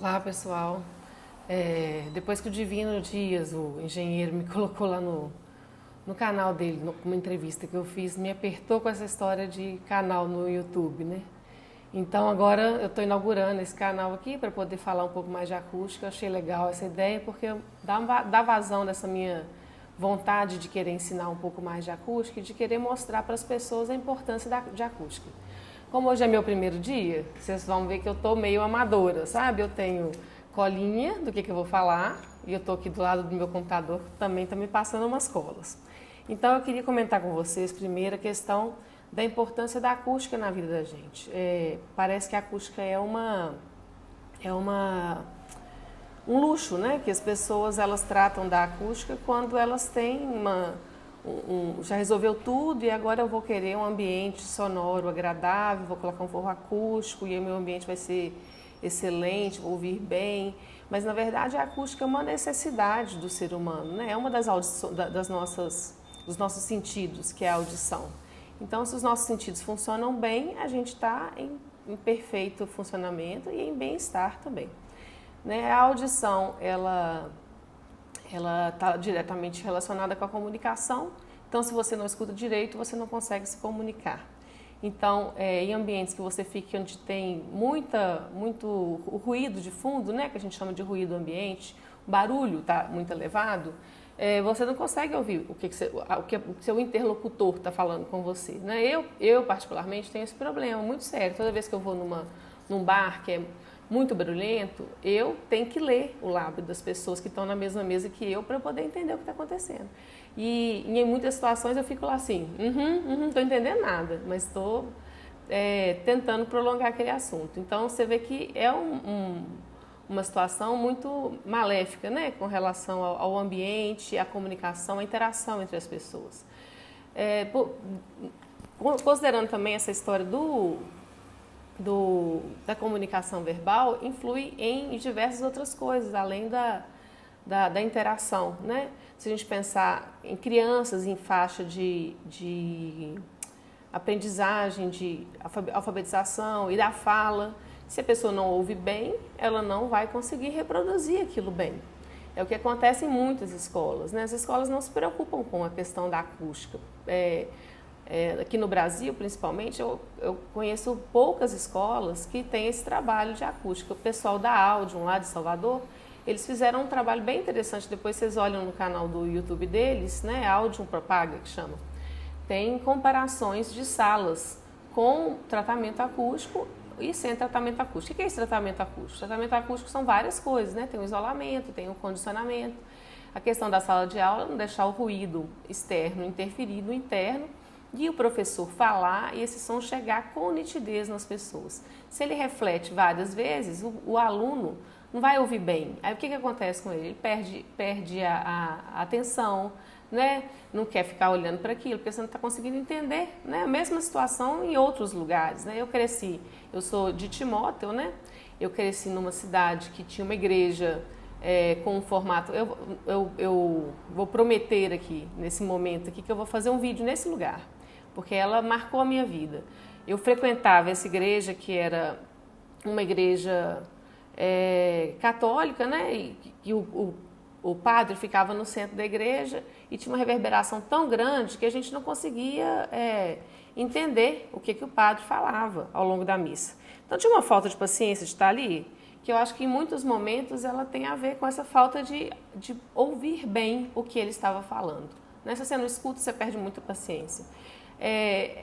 Olá, pessoal. Depois que o Divino Dias, o engenheiro, me colocou lá no canal dele, numa entrevista que eu fiz, me apertou com essa história de canal no YouTube, né? Então agora eu estou inaugurando esse canal aqui para poder falar um pouco mais de acústica. Eu achei legal essa ideia porque dá vazão dessa minha vontade de querer ensinar um pouco mais de acústica e de querer mostrar para as pessoas a importância de acústica. Como hoje é meu primeiro dia, vocês vão ver que eu estou meio amadora, sabe? Eu tenho colinha do que eu vou falar e eu estou aqui do lado do meu computador que também está me passando umas colas. Então eu queria comentar com vocês primeiro a questão da importância da acústica na vida da gente. Parece que a acústica é um luxo, né? Que as pessoas elas tratam da acústica quando elas têm já resolveu tudo e agora eu vou querer um ambiente sonoro agradável, vou colocar um forro acústico e o meu ambiente vai ser excelente, vou ouvir bem. Mas na verdade a acústica é uma necessidade do ser humano, né? É uma dos nossos sentidos, que é a audição. Então, se os nossos sentidos funcionam bem, a gente está em perfeito funcionamento e em bem-estar também. Né? A audição, ela está diretamente relacionada com a comunicação. Então, se você não escuta direito, você não consegue se comunicar. Então, em ambientes que você fique onde tem muito ruído de fundo, né, que a gente chama de ruído ambiente, o barulho está muito elevado, você não consegue ouvir o que o seu interlocutor está falando com você. Né? Eu, particularmente, tenho esse problema muito sério. Toda vez que eu vou num bar que é muito barulhento, eu tenho que ler o lábio das pessoas que estão na mesma mesa que eu para poder entender o que está acontecendo. E em muitas situações eu fico lá assim, não estou entendendo nada, mas estou tentando prolongar aquele assunto. Então você vê que é uma situação muito maléfica, né, com relação ao ambiente, à comunicação, à interação entre as pessoas. Considerando também essa história da comunicação verbal, influi em diversas outras coisas, além da interação, né? Se a gente pensar em crianças em faixa de aprendizagem, de alfabetização e da fala, se a pessoa não ouve bem, ela não vai conseguir reproduzir aquilo bem. É o que acontece em muitas escolas, né? As escolas não se preocupam com a questão da acústica. Aqui no Brasil, principalmente, eu conheço poucas escolas que têm esse trabalho de acústica. O pessoal da Audium, lá de Salvador, eles fizeram um trabalho bem interessante. Depois vocês olham no canal do YouTube deles, né? Audium Propaga, que chama. Tem comparações de salas com tratamento acústico e sem tratamento acústico. O que é esse tratamento acústico? O tratamento acústico são várias coisas, né? Tem o isolamento, tem o condicionamento. A questão da sala de aula é não deixar o ruído externo interferir no interno e o professor falar e esse som chegar com nitidez nas pessoas. Se ele reflete várias vezes, o aluno não vai ouvir bem. Aí o que acontece com ele? Ele perde a atenção, né? Não quer ficar olhando para aquilo, porque você não está conseguindo entender, né? A mesma situação em outros lugares, né? Eu sou de Timóteo, né? Eu cresci numa cidade que tinha uma igreja com um formato... Eu vou prometer aqui, nesse momento aqui, que eu vou fazer um vídeo nesse lugar, porque ela marcou a minha vida. Eu frequentava essa igreja, que era uma igreja católica, né? E o padre ficava no centro da igreja e tinha uma reverberação tão grande que a gente não conseguia entender o que o padre falava ao longo da missa. Então tinha uma falta de paciência de estar ali, que eu acho que em muitos momentos ela tem a ver com essa falta de ouvir bem o que ele estava falando. Né? Se você não escuta, você perde muita paciência.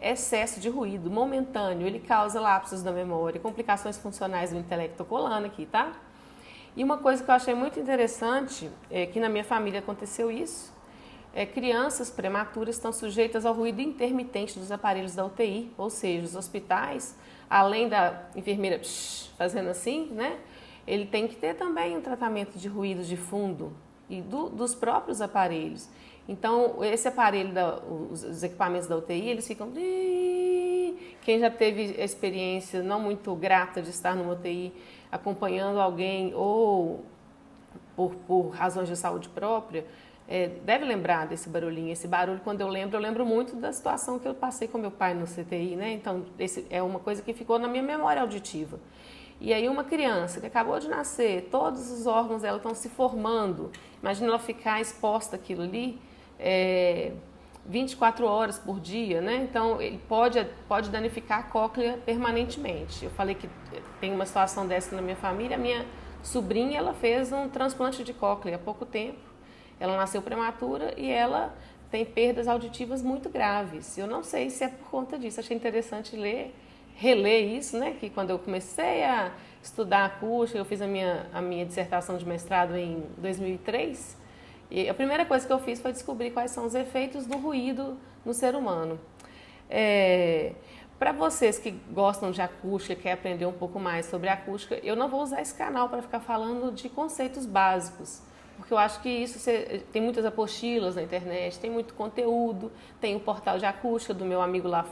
Excesso de ruído momentâneo, ele causa lapsos da memória, complicações funcionais do intelecto. Estou colando aqui, tá? E uma coisa que eu achei muito interessante, que na minha família aconteceu isso, crianças prematuras estão sujeitas ao ruído intermitente dos aparelhos da UTI, ou seja, os hospitais, além da enfermeira fazendo assim, né? Ele tem que ter também um tratamento de ruído de fundo e dos próprios aparelhos. Então, esse aparelho, os equipamentos da UTI, eles ficam... Quem já teve experiência não muito grata de estar numa UTI acompanhando alguém ou por razões de saúde própria, deve lembrar desse barulhinho. Esse barulho, quando eu lembro muito da situação que eu passei com meu pai no CTI, né? Então, é uma coisa que ficou na minha memória auditiva. E aí uma criança que acabou de nascer, todos os órgãos dela estão se formando, imagina ela ficar exposta àquilo ali, 24 horas por dia, né? Então ele pode danificar a cóclea permanentemente. Eu falei que tem uma situação dessa na minha família, a minha sobrinha, ela fez um transplante de cóclea há pouco tempo, ela nasceu prematura e ela tem perdas auditivas muito graves. Eu não sei se é por conta disso, achei interessante reler isso, né? Que quando eu comecei a estudar acústica, eu fiz a minha dissertação de mestrado em 2003, e a primeira coisa que eu fiz foi descobrir quais são os efeitos do ruído no ser humano. Para vocês que gostam de acústica, querem aprender um pouco mais sobre acústica, eu não vou usar esse canal para ficar falando de conceitos básicos, porque eu acho que isso tem muitas apostilas na internet, tem muito conteúdo, tem o portal de acústica do meu amigo lá,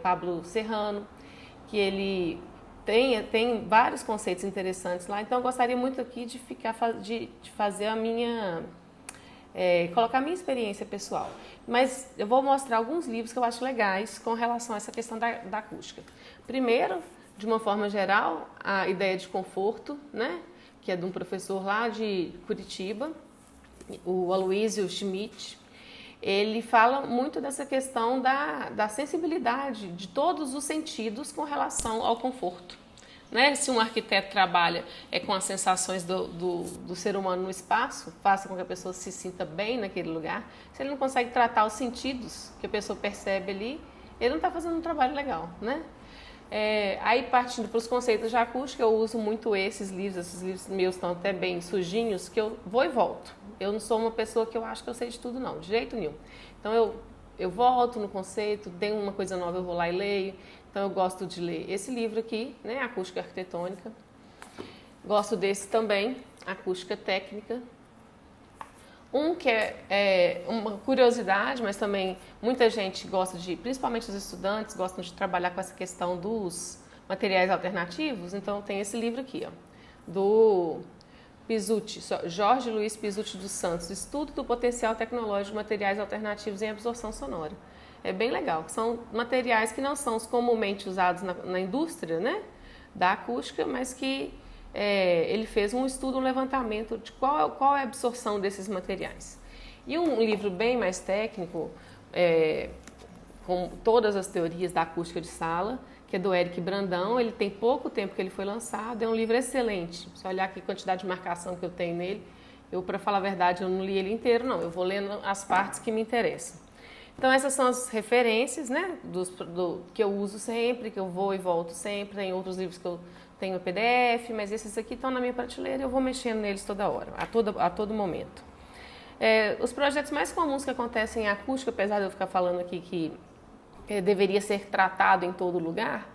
Pablo Serrano, que ele tem vários conceitos interessantes lá, então eu gostaria muito aqui de fazer colocar a minha experiência pessoal. Mas eu vou mostrar alguns livros que eu acho legais com relação a essa questão da acústica. Primeiro, de uma forma geral, a ideia de conforto, né? Que é de um professor lá de Curitiba, o Aloysio Schmidt. Ele fala muito dessa questão da sensibilidade de todos os sentidos com relação ao conforto. Né? Se um arquiteto trabalha com as sensações do ser humano no espaço, faça com que a pessoa se sinta bem naquele lugar, se ele não consegue tratar os sentidos que a pessoa percebe ali, ele não está fazendo um trabalho legal, né? Aí partindo para os conceitos de acústica, eu uso muito esses livros meus estão até bem sujinhos, que eu vou e volto. Eu não sou uma pessoa que eu acho que eu sei de tudo não, de jeito nenhum. Então eu volto no conceito, tem uma coisa nova, eu vou lá e leio. Então eu gosto de ler esse livro aqui, né, Acústica Arquitetônica. Gosto desse também, Acústica Técnica. Um que é uma curiosidade, mas também muita gente gosta principalmente os estudantes, gostam de trabalhar com essa questão dos materiais alternativos. Então tem esse livro aqui, ó, do Pizzuti, Jorge Luiz Pizzuti dos Santos, Estudo do Potencial Tecnológico de Materiais Alternativos em Absorção Sonora. É bem legal, são materiais que não são os comumente usados na indústria, né, da acústica, mas que ele fez um estudo, um levantamento de qual é a absorção desses materiais. E um livro bem mais técnico, com todas as teorias da acústica de sala, que é do Eric Brandão. Ele tem pouco tempo que ele foi lançado, é um livro excelente. Se olhar aqui a quantidade de marcação que eu tenho nele, para falar a verdade, eu não li ele inteiro, não. Eu vou lendo as partes que me interessam. Então essas são as referências, né, que eu uso sempre, que eu vou e volto sempre. Tem outros livros que eu tenho PDF, mas esses aqui estão na minha prateleira e eu vou mexendo neles toda hora, a todo momento. Os projetos mais comuns que acontecem em acústica, apesar de eu ficar falando aqui que deveria ser tratado em todo lugar,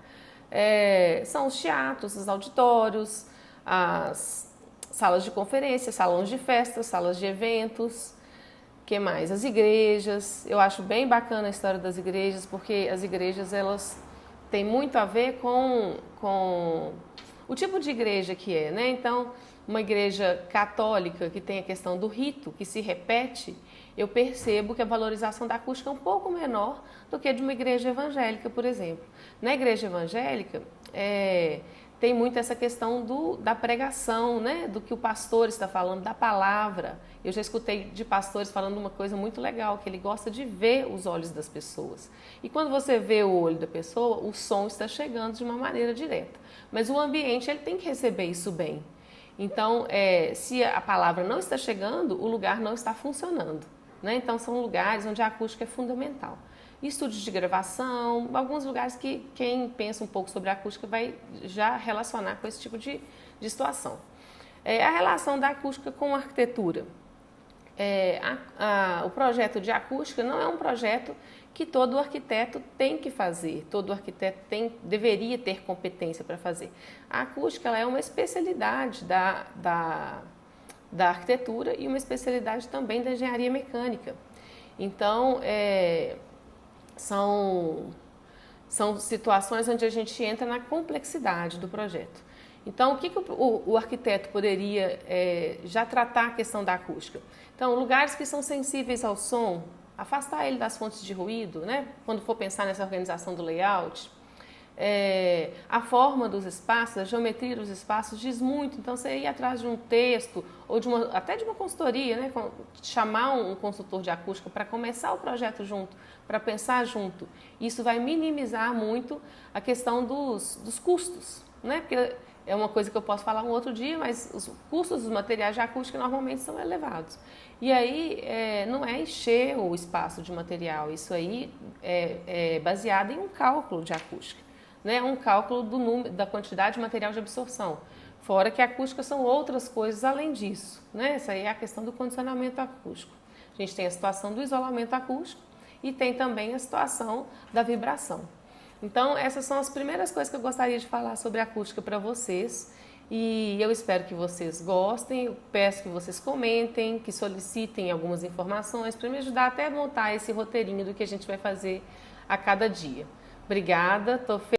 são os teatros, os auditórios, as salas de conferência, salões de festas, salas de eventos. Que mais? As igrejas. Eu acho bem bacana a história das igrejas, porque as igrejas elas têm muito a ver com o tipo de igreja que é, né? Então, uma igreja católica que tem a questão do rito, que se repete, eu percebo que a valorização da acústica é um pouco menor do que a de uma igreja evangélica, por exemplo. Na igreja evangélica, tem muito essa questão da pregação, né? Do que o pastor está falando, da palavra. Eu já escutei de pastores falando uma coisa muito legal, que ele gosta de ver os olhos das pessoas. E quando você vê o olho da pessoa, o som está chegando de uma maneira direta. Mas o ambiente ele tem que receber isso bem. Então, se a palavra não está chegando, o lugar não está funcionando, né? Então, são lugares onde a acústica é fundamental. Estúdios de gravação, alguns lugares que quem pensa um pouco sobre a acústica vai já relacionar com esse tipo de situação. A relação da acústica com a arquitetura. O projeto de acústica não é um projeto que todo arquiteto tem que fazer, todo arquiteto deveria ter competência para fazer. A acústica ela é uma especialidade da arquitetura e uma especialidade também da engenharia mecânica. Então, são situações onde a gente entra na complexidade do projeto. Então, o que o arquiteto poderia já tratar a questão da acústica? Então, lugares que são sensíveis ao som, afastar ele das fontes de ruído, né? Quando for pensar nessa organização do layout, A forma dos espaços, a geometria dos espaços diz muito. Então, você ir atrás de um texto ou até de uma consultoria, né? Chamar um consultor de acústica para começar o projeto junto, para pensar junto. Isso vai minimizar muito a questão dos custos, né? Porque é uma coisa que eu posso falar um outro dia, mas os custos dos materiais de acústica normalmente são elevados. E aí não é encher o espaço de material, isso aí é baseado em um cálculo de acústica, né? Um cálculo do número, da quantidade de material de absorção. Fora que a acústica são outras coisas além disso, né? Essa aí é a questão do condicionamento acústico. A gente tem a situação do isolamento acústico e tem também a situação da vibração. Então, essas são as primeiras coisas que eu gostaria de falar sobre acústica para vocês. E eu espero que vocês gostem, eu peço que vocês comentem, que solicitem algumas informações para me ajudar até a montar esse roteirinho do que a gente vai fazer a cada dia. Obrigada, estou feliz.